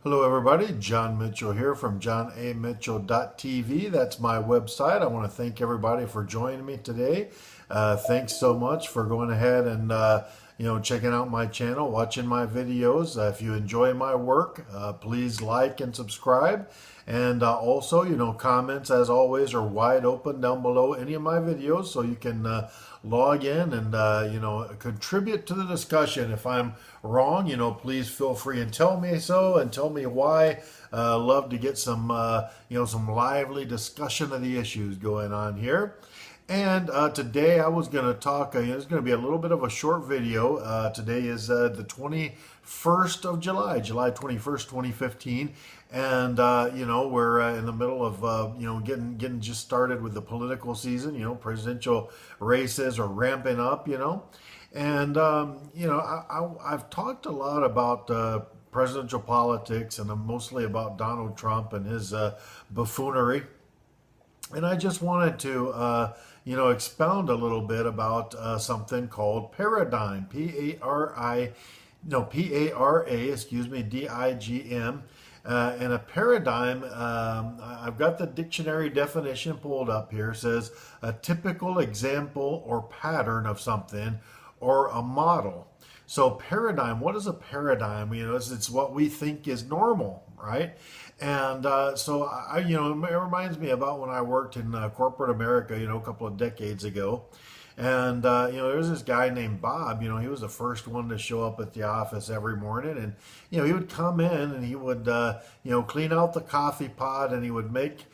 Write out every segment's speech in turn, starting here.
Hello everybody, John Mitchell here from johnamitchell.tv. That's my website. I want to thank everybody for joining me today. Thanks so much for going ahead and checking out my channel, watching my videos. If you enjoy my work, please like and subscribe. And also, comments as always are wide open down below any of my videos, so you can log in and contribute to the discussion. If I'm wrong, please feel free and tell me so, and tell me why. Love to get some some lively discussion of the issues going on here. And today I was going to talk, it's going to be a little bit of a short video. Today is the 21st of July, July 21st, 2015. And, we're in the middle of, getting just started with the political season. Presidential races are ramping up, And, I've talked a lot about presidential politics, and mostly about Donald Trump and his buffoonery. And I just wanted to, expound a little bit about something called paradigm, Digm. And a paradigm, I've got the dictionary definition pulled up here, says a typical example or pattern of something, or a model. So paradigm, what is a paradigm? It's what we think is normal, right? And it reminds me about when I worked in corporate America, a couple of decades ago. And, there's this guy named Bob, he was the first one to show up at the office every morning. And, he would come in and he would, clean out the coffee pot, and he would make,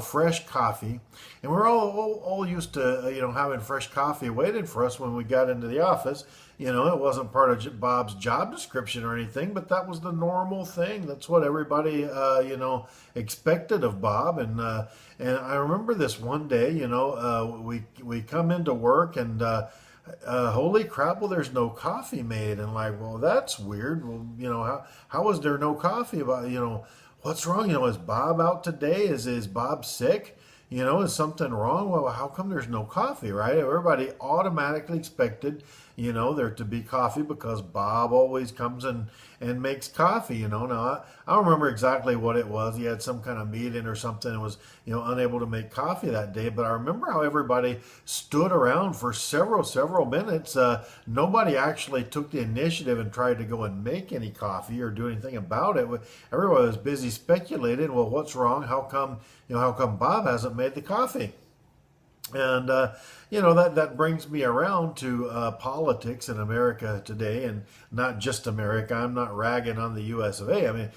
fresh coffee. And we're all used to, having fresh coffee waiting for us when we got into the office. It wasn't part of Bob's job description or anything, but that was the normal thing. That's what everybody, expected of Bob. And I remember this one day, we come into work, and holy crap, well, there's no coffee made. And like, well, that's weird. Well, how is there no coffee? What's wrong? Is Bob out today? Is Bob sick? Is something wrong? Well, how come there's no coffee, right? Everybody automatically expected, there to be coffee because Bob always comes and makes coffee, Now, I don't remember exactly what it was. He had some kind of meeting or something and was, unable to make coffee that day. But I remember how everybody stood around for several minutes. Nobody actually took the initiative and tried to go and make any coffee or do anything about it. Everybody was busy speculating, well, what's wrong? How come Bob hasn't made the coffee? And, that brings me around to politics in America today, and not just America. I'm not ragging on the US of A. I mean,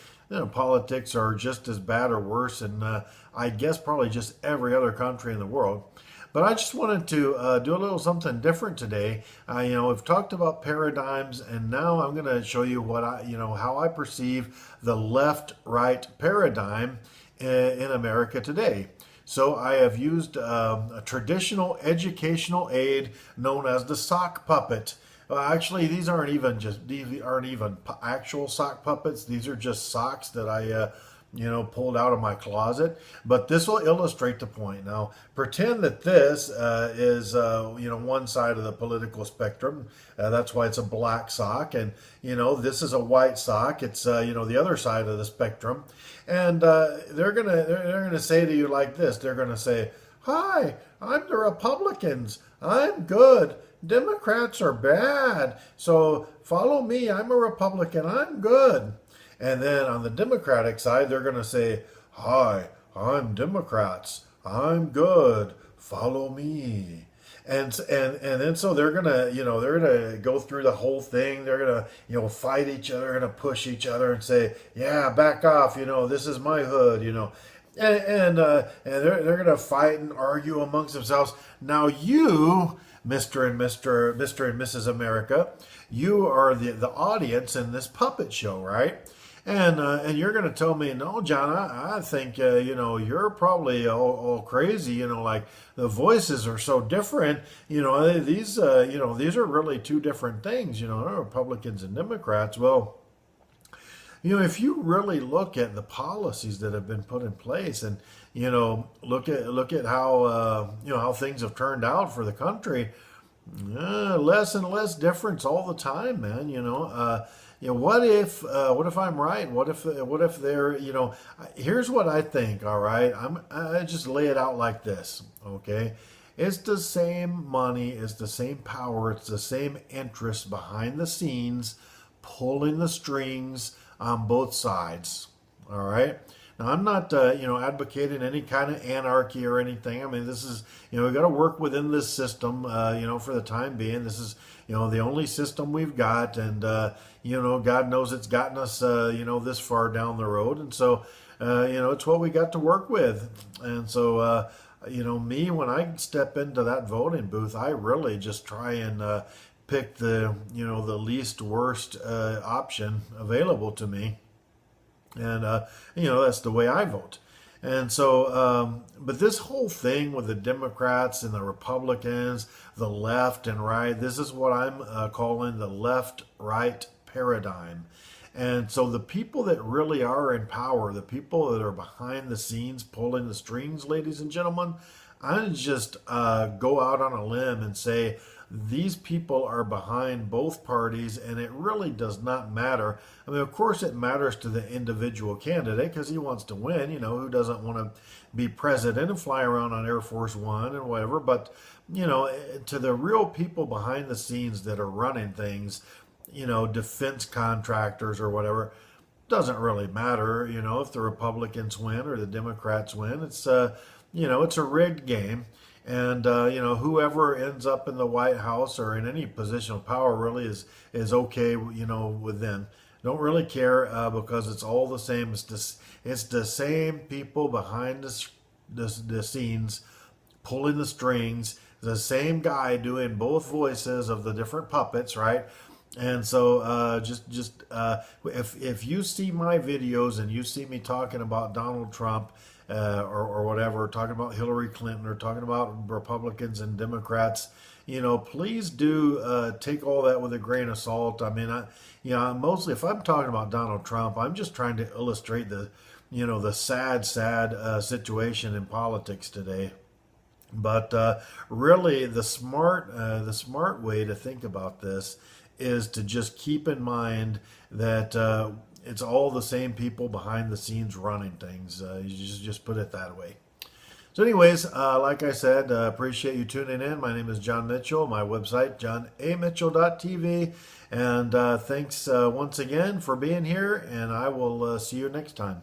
politics are just as bad or worse in, I guess, probably just every other country in the world. But I just wanted to do a little something different today. We've talked about paradigms, and now I'm going to show you what how I perceive the left-right paradigm in America today. So I have used a traditional educational aid known as the sock puppet. Actually, these aren't even actual sock puppets. These are just socks that I pulled out of my closet. But this will illustrate the point. Now, pretend that this is one side of the political spectrum. That's why it's a black sock, and this is a white sock. It's the other side of the spectrum, and they're gonna say to you like this. They're gonna say, "Hi, I'm the Republicans. I'm good. Democrats are bad. So follow me. I'm a Republican. I'm good." And then on the Democratic side, they're going to say, "Hi, I'm Democrats. I'm good. Follow me." And then so they're gonna go through the whole thing. They're gonna fight each other, gonna push each other, and say, "Yeah, back off. This is my hood." And they're gonna fight and argue amongst themselves. Now you, Mr. and Mrs. America, you are the audience in this puppet show, right? And you're going to tell me, "No, John, I think, you're probably all crazy, like the voices are so different, these are really two different things, Republicans and Democrats." Well, if you really look at the policies that have been put in place, and look at how how things have turned out for the country, less and less difference all the time, man. what if I'm right? What if they're, here's what I think. All right, I just lay it out like this. Okay, it's the same money, it's the same power, it's the same interest behind the scenes, pulling the strings on both sides. All right. Now, I'm not, advocating any kind of anarchy or anything. I mean, this is, we got to work within this system, for the time being. This is, the only system we've got, and God knows it's gotten us, this far down the road, and so, it's what we got to work with, and so, me, when I step into that voting booth, I really just try and pick the least worst option available to me. And, that's the way I vote. And so, but this whole thing with the Democrats and the Republicans, the left and right, this is what I'm calling the left-right paradigm. And so the people that really are in power, the people that are behind the scenes pulling the strings, ladies and gentlemen, I just go out on a limb and say these people are behind both parties, and it really does not matter. I mean, of course, it matters to the individual candidate because he wants to win. Who doesn't want to be president and fly around on Air Force One and whatever? But, to the real people behind the scenes that are running things, defense contractors or whatever, doesn't really matter, if the Republicans win or the Democrats win. It's, it's a rigged game. And, whoever ends up in the White House or in any position of power really is okay, with them. Don't really care because it's all the same. It's the same people behind the scenes pulling the strings, the same guy doing both voices of the different puppets, right? And so if you see my videos and you see me talking about Donald Trump or whatever, talking about Hillary Clinton or talking about Republicans and Democrats, please do take all that with a grain of salt. I mean, mostly if I'm talking about Donald Trump, I'm just trying to illustrate the sad situation in politics today. But really, the smart way to think about this is to just keep in mind that it's all the same people behind the scenes running things. You just put it that way. So anyways, like I said, appreciate you tuning in. My name is John Mitchell. My website, johnamitchell.tv. And thanks once again for being here, and I will see you next time.